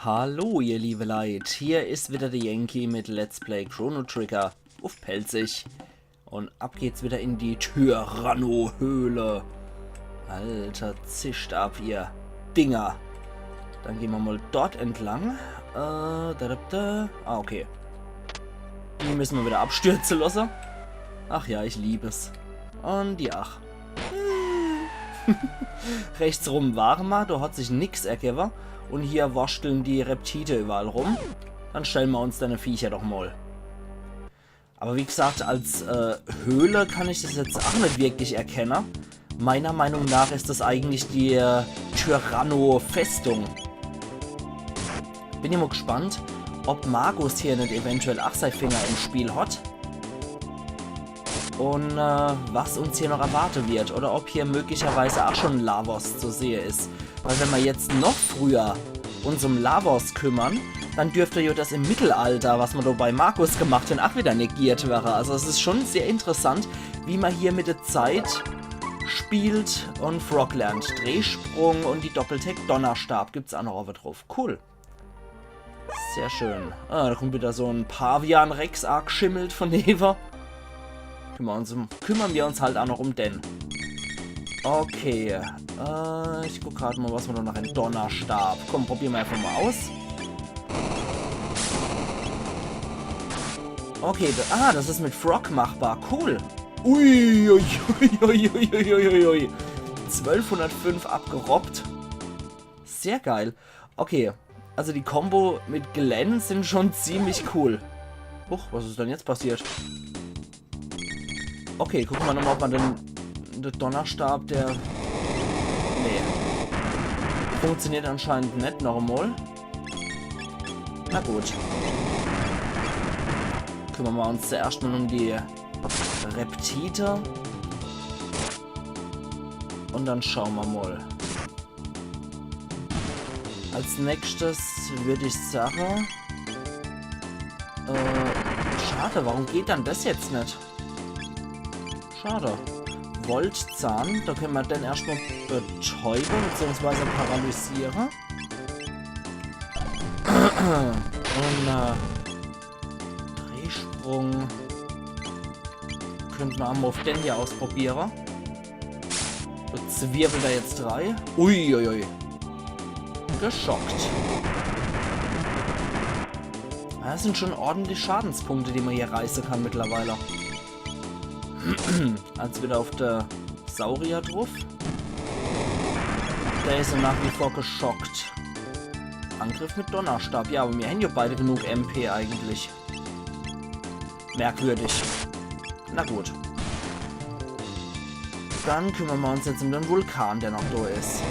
Hallo ihr liebe Leid, hier ist wieder der Yankee mit Let's Play Chrono Trigger auf Pelzig. Und ab geht's wieder in die Tyranno-Höhle. Alter, zischt ab ihr Dinger. Dann gehen wir mal dort entlang. Okay. Die müssen wir wieder abstürzen lassen. Ach ja, ich liebe es. Und die ach. Rechts rum waren wir, da hat sich nix ergeben. Und hier waschteln die Reptile überall rum. Dann stellen wir uns deine Viecher doch mal. Aber wie gesagt, als Höhle kann ich das jetzt auch nicht wirklich erkennen. Meiner Meinung nach ist das eigentlich die Tyranno-Festung. Bin ich mal gespannt, ob Magus hier nicht eventuell auch seinen Finger im Spiel hat. Und was uns hier noch erwarten wird. Oder ob hier möglicherweise auch schon Lavos zu sehen ist. Weil wenn wir jetzt noch früher uns um Lavos kümmern, dann dürfte ja das im Mittelalter, was man da bei Markus gemacht hat, auch wieder negiert wäre. Also es ist schon sehr interessant, wie man hier mit der Zeit spielt und Frog lernt. Drehsprung und die Doppeltech Donnerstab gibt es auch noch drauf. Cool. Sehr schön. Ah, da kommt wieder so ein Pavian Rex arg schimmelt von Eva. Kümmern wir uns halt auch noch um den. Okay. Ich guck gerade mal, was wir noch einen Donnerstab. Komm, probieren wir einfach mal aus. Okay, das ist mit Frog machbar. Cool. Ui, ui, ui, ui, ui, ui. 1205 abgerobbt. Sehr geil. Okay, also die Combo mit Glenn sind schon ziemlich cool. Huch, was ist denn jetzt passiert? Okay, gucken wir nochmal, ob man den Donnerstab, der... Nee. Funktioniert anscheinend nicht normal. Na gut. Kümmern wir uns zuerst mal um die Reptite. Und dann schauen wir mal. Als nächstes würde ich sagen... schade, warum geht dann das jetzt nicht? Schade. Voltzahn, da können wir dann erstmal betäuben bzw. paralysieren. Und Drehsprung könnten wir einmal auf den hier ausprobieren. Da zwirbelt er jetzt 3. Uiuiui. Geschockt. Das sind schon ordentlich Schadenspunkte, die man hier reißen kann mittlerweile. Als wieder auf der Saurier drauf. Der ist ja nach wie vor geschockt. Angriff mit Donnerstab. Ja, aber wir haben ja beide genug MP eigentlich. Merkwürdig. Na gut. Dann kümmern wir uns jetzt um den Vulkan, der noch da ist.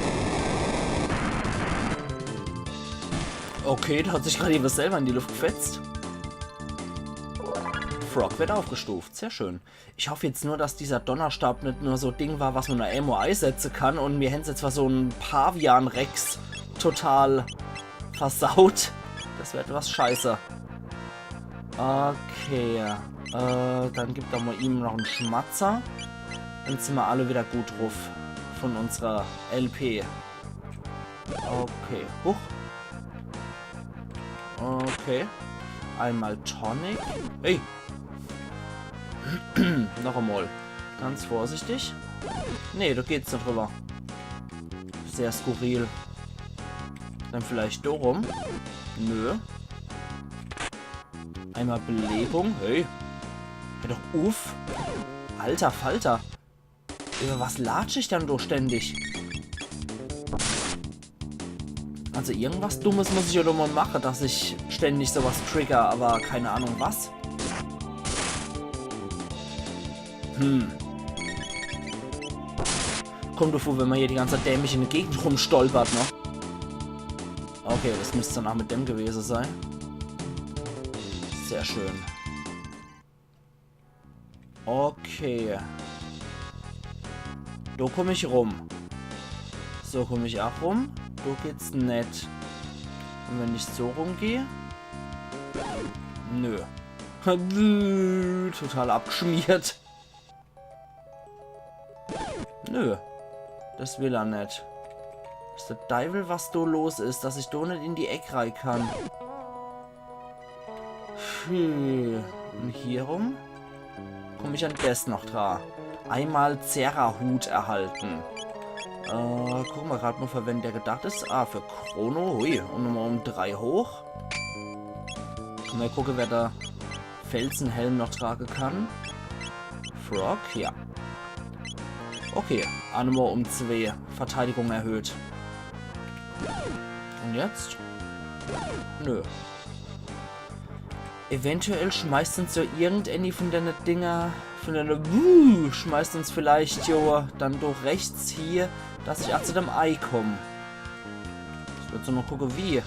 Okay, da hat sich gerade etwas selber in die Luft gefetzt. Frog wird aufgestuft. Sehr schön. Ich hoffe jetzt nur, dass dieser Donnerstab nicht nur so ein Ding war, was man nur einmal einsetzen kann und mir hätten jetzt zwar so ein Pavian Rex total versaut. Das wäre etwas scheiße. Okay. Dann gibt er mal ihm noch einen Schmatzer. Dann sind wir alle wieder gut drauf. Von unserer LP. Okay. Huch. Okay. Einmal Tonic. Hey. Noch einmal. Ganz vorsichtig. Nee, da geht's nicht drüber. Sehr skurril. Dann vielleicht so rum. Nö. Einmal Belebung. Hey. Hör doch auf. Alter Falter. Über was latsche ich dann doch ständig? Also irgendwas Dummes muss ich oder mal machen, dass ich ständig sowas trigger, aber keine Ahnung was. Kommt doch vor, wenn man hier die ganze Zeit dämlich in der Gegend rumstolpert, ne? Okay, das müsste dann auch mit dem gewesen sein. Sehr schön. Okay. Da komme ich rum. So komme ich auch rum. Da geht's nicht. Und wenn ich so rumgehe? Nö. Total abgeschmiert. Nö. Das will er nicht. Ist der Teufel, was da los ist, dass ich da nicht in die Ecke rein kann. Und hier rum komme ich an das noch dran. Einmal Zera-Hut erhalten. Gucken wir gerade mal, für wen der gedacht ist. Ah, für Chrono. Hui. Und nochmal um 3 hoch. Mal gucken, wer da Felsenhelm noch tragen kann. Frog, ja. Okay, Animo um 2. Verteidigung erhöht. Und jetzt? Nö. Eventuell schmeißt uns so irgendeine von den Dinger, von den schmeißt uns vielleicht jo dann durch rechts hier, dass ich auch zu dem Ei komme. Ich würde so noch gucken, wie.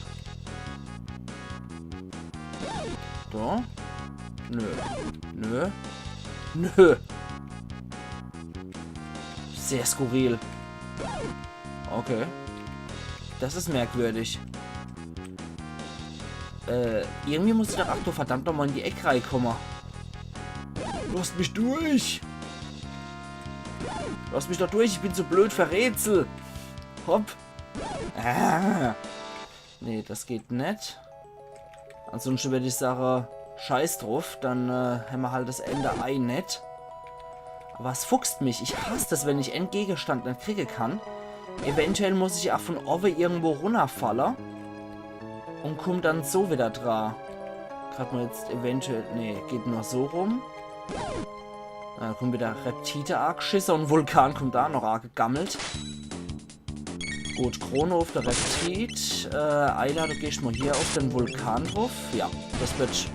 Da? Nö. Nö. Nö. Sehr skurril. Okay. Das ist merkwürdig. Irgendwie muss ich doch, ach du verdammt nochmal in die Ecke reinkommen. Lass mich durch! Lass mich doch durch, ich bin zu blöd für Rätsel. Hopp. Ah. Nee, das geht nicht. Ansonsten würde ich sagen, scheiß drauf, dann haben wir halt das Ende Ei nicht. Aber es fuchst mich. Ich hasse das, wenn ich Endgegenstand nicht kriegen kann. Eventuell muss ich auch von oben irgendwo runterfallen. Und komme dann so wieder dran. Gerade mal jetzt eventuell... Nee, geht nur so rum. Dann kommt wieder Reptite arg Schisser und Vulkan kommt da noch arg gegammelt. Gut, Chrono auf der Reptit. Ayla, du gehst mal hier auf den Vulkan drauf. Ja, das wird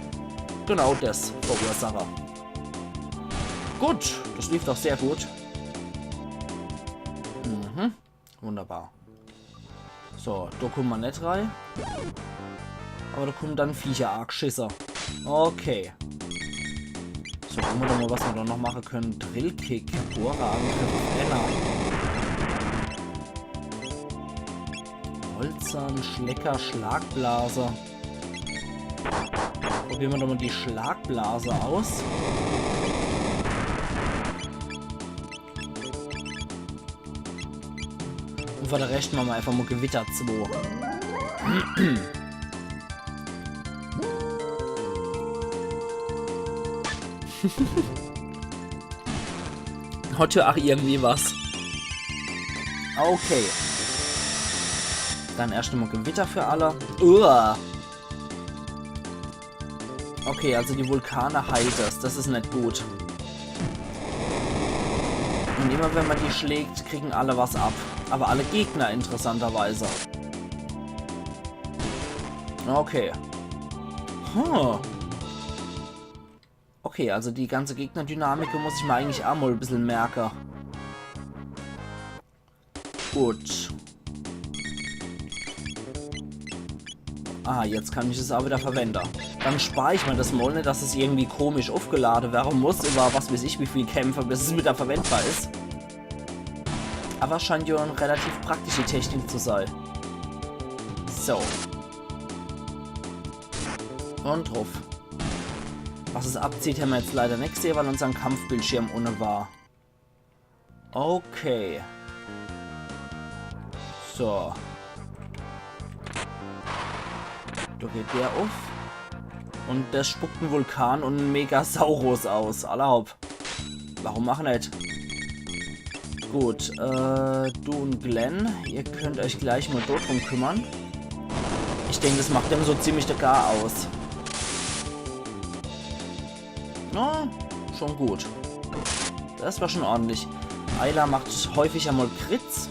genau das Verursacher. Gut, das lief doch sehr gut. Mhm, wunderbar. So, da kommen wir nicht rein. Aber da kommen dann Viecher arg Schisser. Okay. So, gucken wir doch mal, was wir da noch machen können. Drillkick, Bohrerangriff, Brenner. Holzern, Schlecker, Schlagblase. Probieren wir doch mal die Schlagblase aus. Und vor der Rechten machen wir einfach mal Gewitter 2. Hat ja auch irgendwie was. Okay. Dann erst einmal Gewitter für alle. Uah. Okay, also die Vulkane heilt das. Das ist nicht gut. Und immer wenn man die schlägt, kriegen alle was ab. Aber alle Gegner interessanterweise. Okay. Okay, also die ganze Gegnerdynamik muss ich mir eigentlich auch mal ein bisschen merken. Gut. Ah, jetzt kann ich es auch wieder verwenden. Dann spare ich mir das mal nicht, dass es irgendwie komisch aufgeladen werden muss, über was weiß ich wie viel Kämpfe, bis es wieder verwendbar ist. Aber es scheint ja eine relativ praktische Technik zu sein. So. Und drauf. Was es abzieht, haben wir jetzt leider nicht gesehen, weil unser Kampfbildschirm ohne war. Okay. So. Da geht der auf. Und das spuckt einen Vulkan und einen Megasaurus aus. Allerhaupt. Warum machen nicht? Gut, du und Glenn, ihr könnt euch gleich mal dort drum kümmern. Ich denke, das macht dem so ziemlich der Gar aus. Na, schon gut. Das war schon ordentlich. Ayla macht häufig einmal Crits.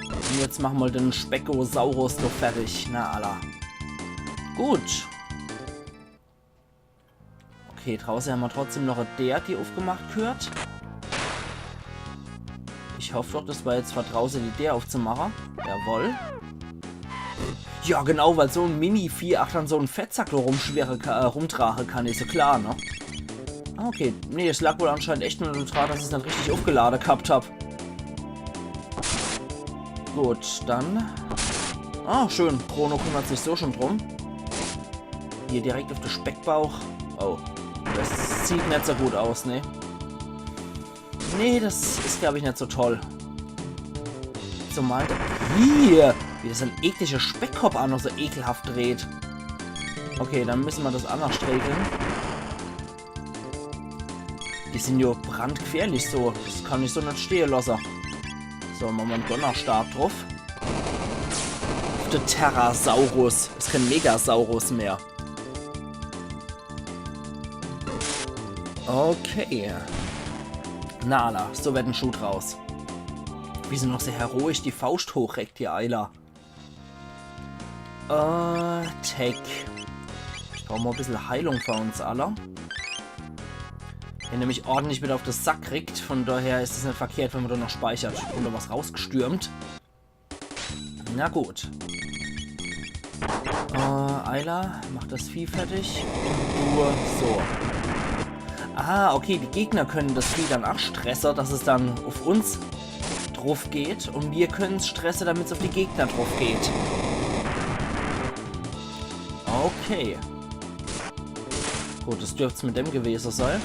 Und jetzt machen wir den Speckosaurus doch fertig. Na, Allah. Gut. Okay, draußen haben wir trotzdem noch eine der, die aufgemacht gehört. Ich hoffe doch, das war jetzt von draußen die der aufzumachen. Jawohl. Ja, genau, weil so ein Mini-Vieh ach dann so ein Fettsack rumtragen kann, ist ja klar, ne? Ah, okay. Nee, es lag wohl anscheinend echt nur daran, dass ich es nicht richtig aufgeladen gehabt habe. Gut, dann... Ah, schön. Chrono kümmert sich so schon drum. Hier direkt auf den Speckbauch. Oh. Das sieht nicht so gut aus, ne? Nee, das ist, glaube ich, nicht so toll. zumal hier, wie das ein ekliger Speckkopf auch noch so ekelhaft dreht. Okay, dann müssen wir das anders regeln. Die sind ja brandgefährlich so. Das kann ich so nicht stehen lassen. So, machen wir einen Donnerstab drauf. Der Terrasaurus. Ist kein Megasaurus mehr. Okay. Nala, so wird ein Schuh draus. Wie sie noch sehr heroisch die Faust hochreckt, die Ayla. Tech. Ich brauche mal ein bisschen Heilung für uns alle. Der nämlich ordentlich mit auf das Sack kriegt. Von daher ist es nicht verkehrt, wenn man da noch speichert. Oder was rausgestürmt. Na gut. Ayla, mach das Vieh fertig. Nur so. Ah, okay, die Gegner können das Vieh dann auch stressen, dass es dann auf uns drauf geht. Und wir können es stressen, damit es auf die Gegner drauf geht. Okay. Gut, das dürfte es mit dem gewesen sein.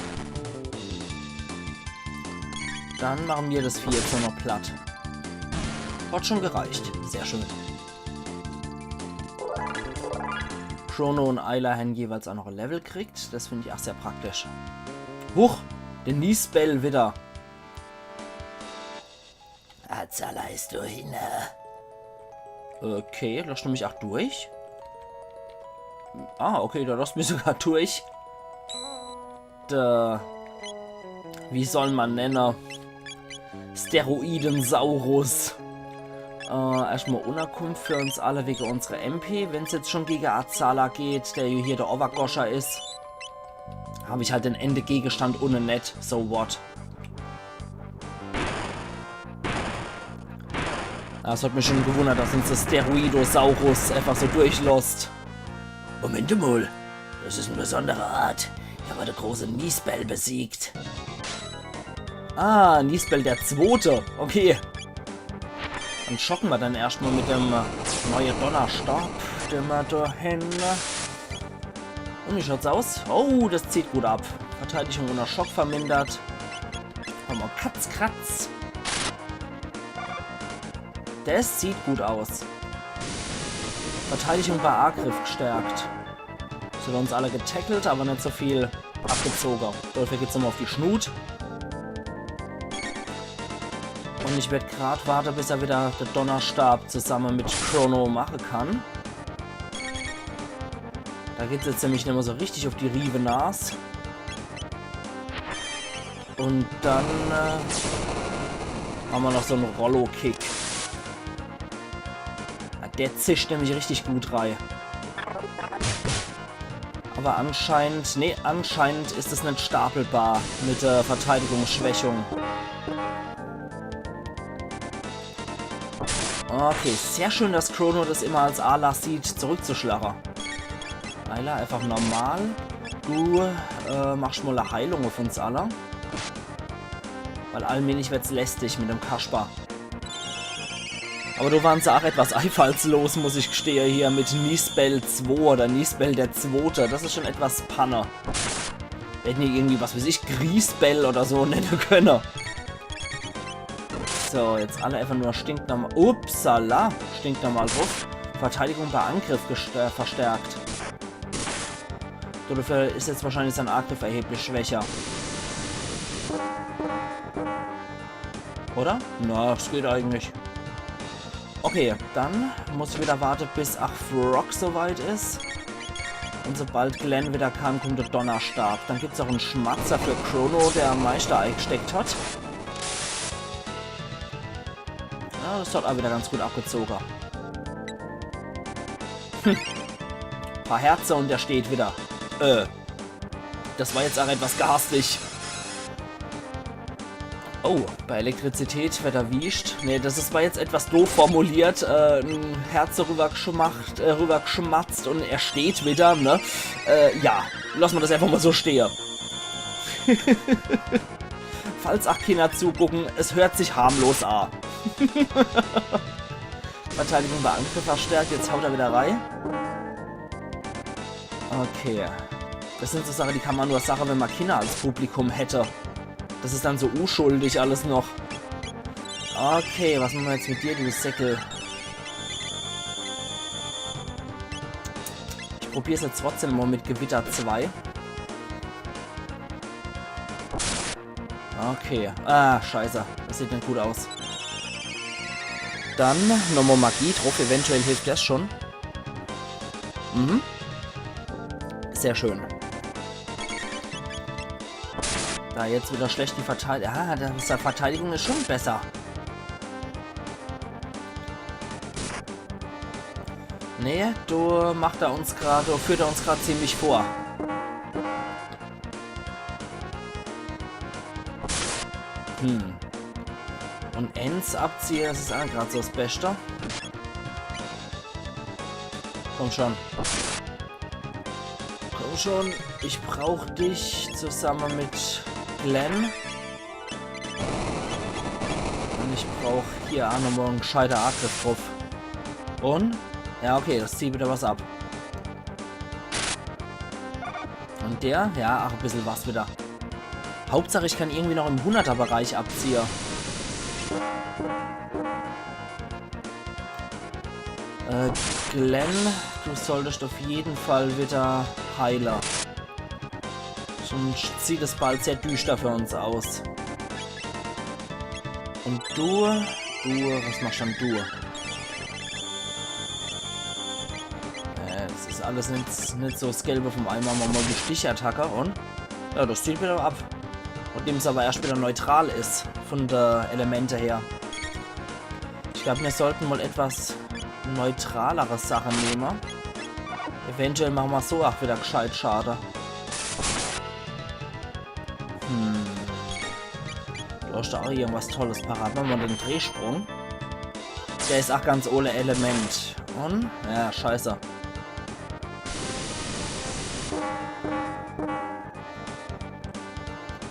Dann machen wir das Vieh jetzt nur noch platt. Hat schon gereicht. Sehr schön. Chrono und Ayla haben jeweils auch noch ein Level kriegt. Das finde ich auch sehr praktisch. Huch! Den Niespell wieder. Azala ist durch, ne? Okay, lässt du mich auch durch? Ah, okay, da lässt mich sogar durch. Wie soll man nennen? Steroidensaurus. Erstmal Unterkunft für uns alle wegen unserer MP. Wenn es jetzt schon gegen Azala geht, der hier der Overgoscher ist, habe ich halt den Endegegenstand ohne Net. So what? Das hat mich schon gewundert, dass uns das Steroidosaurus einfach so durchlässt. Moment mal, das ist eine besondere Art. Ich habe den großen Niespell besiegt. Ah, Niespell der Zweite. Okay. Dann schocken wir dann erstmal mit dem neuen Donnerstab, den wir da hin. Und wie schaut's aus? Oh, das zieht gut ab. Verteidigung unter Schock vermindert. Haben wir Kratz. Das sieht gut aus. Verteidigung bei Angriff gestärkt. So, wir uns alle getackelt, aber nicht so viel abgezogen. Dafür geht's nochmal auf die Schnut. Und ich werde gerade warten, bis er wieder den Donnerstab zusammen mit Chrono machen kann. Da geht es jetzt nämlich nicht mehr so richtig auf die Rive-Nas. Und dann haben wir noch so einen Rollo-Kick. Der zischt nämlich richtig gut rein. Aber anscheinend ist es nicht stapelbar mit der Verteidigungsschwächung. Okay, sehr schön, dass Chrono das immer als A sieht, zurückzuschlagen. Ayla, einfach normal. Du machst mal eine Heilung auf uns alle. Weil allmählich wird es lästig mit dem Kasper. Aber du warst auch etwas einfallslos, muss ich gestehen, hier mit Niespell 2 oder Niespell der Zweite. Das ist schon etwas Panne. Wir hätten hier irgendwie, was weiß ich, Griespell oder so nennen können. So, jetzt alle einfach nur stinknormal. Upsala, stinknormal drauf. Verteidigung bei Angriff verstärkt. So, dafür ist jetzt wahrscheinlich sein Angriff erheblich schwächer. Oder? Na, es geht eigentlich. Okay, dann muss ich wieder warten, bis Frog soweit ist. Und sobald Glenn wieder kann, kommt der Donnerstab. Dann gibt es auch einen Schmatzer für Chrono, der am Meister eingesteckt hat. Ja, das hat auch wieder ganz gut abgezogen. Ein paar Herzen und der steht wieder. Das war jetzt auch etwas garstig. Oh, bei Elektrizität wird erwischt. Ne, war jetzt etwas doof formuliert. Ein Herz rübergeschmatzt und er steht wieder, ne? Ja, lassen wir das einfach mal so stehen. Falls auch Kinder zugucken, es hört sich harmlos an. Verteidigung bei Angriff verstärkt, jetzt haut er wieder rein. Okay. Das sind so Sachen, die kann man nur sagen, wenn man Kinder als Publikum hätte. Das ist dann so unschuldig alles noch. Okay, was machen wir jetzt mit dir, du Säckel? Ich probiere es jetzt trotzdem mal mit Gewitter 2. Okay. Ah, scheiße. Das sieht nicht gut aus. Dann nochmal Magie drauf. Eventuell hilft das schon. Mhm. Sehr schön. Da jetzt wieder schlecht die Verteidigung. Ah, die Verteidigung ist schon besser. Nee, du macht er uns gerade, führt er uns gerade ziemlich vor. Und Ends abziehen, das ist auch gerade so das Beste. Komm schon. Komm schon, ich brauche dich zusammen mit Glenn. Und ich brauche hier auch nochmal einen gescheiter Angriff drauf. Und? Ja, okay, das zieht wieder was ab. Und der? Ja, ach, ein bisschen was wieder. Hauptsache, ich kann irgendwie noch im 100er-Bereich abziehen. Glenn, du solltest auf jeden Fall wieder Heiler. Sonst sieht es bald sehr düster für uns aus. Und du, was machst denn du? Das ist alles nicht so das Gelbe vom Eimer, mal die Stichattacke und ja, das zieht wieder ab. Und dem es aber erst wieder neutral ist, von der Elemente her. Ich glaube, wir sollten mal etwas neutralere Sachen nehmen. Eventuell machen wir so auch wieder gescheit schade. Du hast da auch irgendwas Tolles parat. Machen wir den Drehsprung. Der ist auch ganz ohne Element. Und? Ja, scheiße.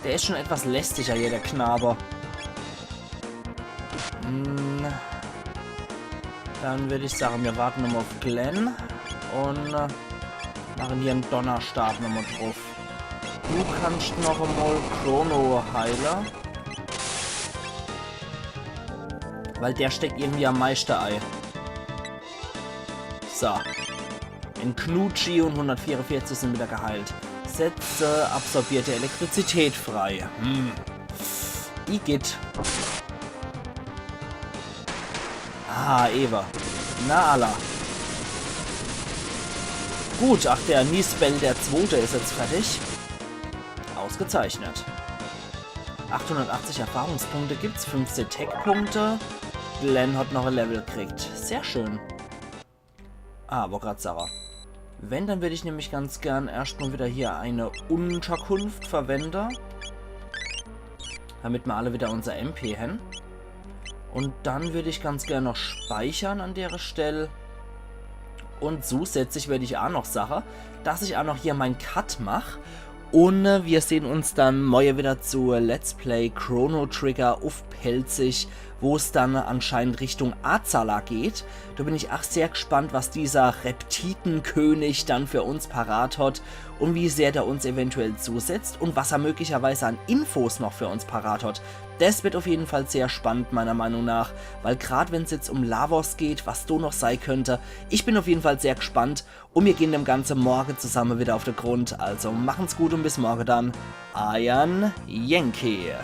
Der ist schon etwas lästiger hier, der Knabe. Dann würde ich sagen, wir warten nochmal auf Glenn und machen hier einen Donnerstab nochmal drauf. Du kannst noch einmal Chrono Heiler. Weil der steckt irgendwie am Meisterei. So. In Knutschi und 144 sind wieder geheilt. Setze absorbierte Elektrizität frei. Igitt. Ah, Eva. Na Allah. Gut, ach, der Niespell, der zweite, ist jetzt fertig. Ausgezeichnet. 880 Erfahrungspunkte gibt's, 15 Tech-Punkte. Glenn hat noch ein Level gekriegt. Sehr schön. Ah, aber gerade Sarah. Wenn, dann würde ich nämlich ganz gern erstmal wieder hier eine Unterkunft verwenden. Damit wir alle wieder unser MP haben. Und dann würde ich ganz gern noch speichern an der Stelle. Und zusätzlich werde ich auch noch Sache, dass ich auch noch hier meinen Cut mache. Und wir sehen uns dann morgen wieder zu Let's Play Chrono Trigger auf Pelzig, wo es dann anscheinend Richtung Azala geht. Da bin ich auch sehr gespannt, was dieser Reptitenkönig dann für uns parat hat und wie sehr der uns eventuell zusetzt und was er möglicherweise an Infos noch für uns parat hat. Das wird auf jeden Fall sehr spannend, meiner Meinung nach, weil gerade wenn es jetzt um Lavos geht, was da noch sein könnte, ich bin auf jeden Fall sehr gespannt und wir gehen dem Ganzen morgen zusammen wieder auf den Grund. Also machen's gut und bis morgen dann. Iron Yankee.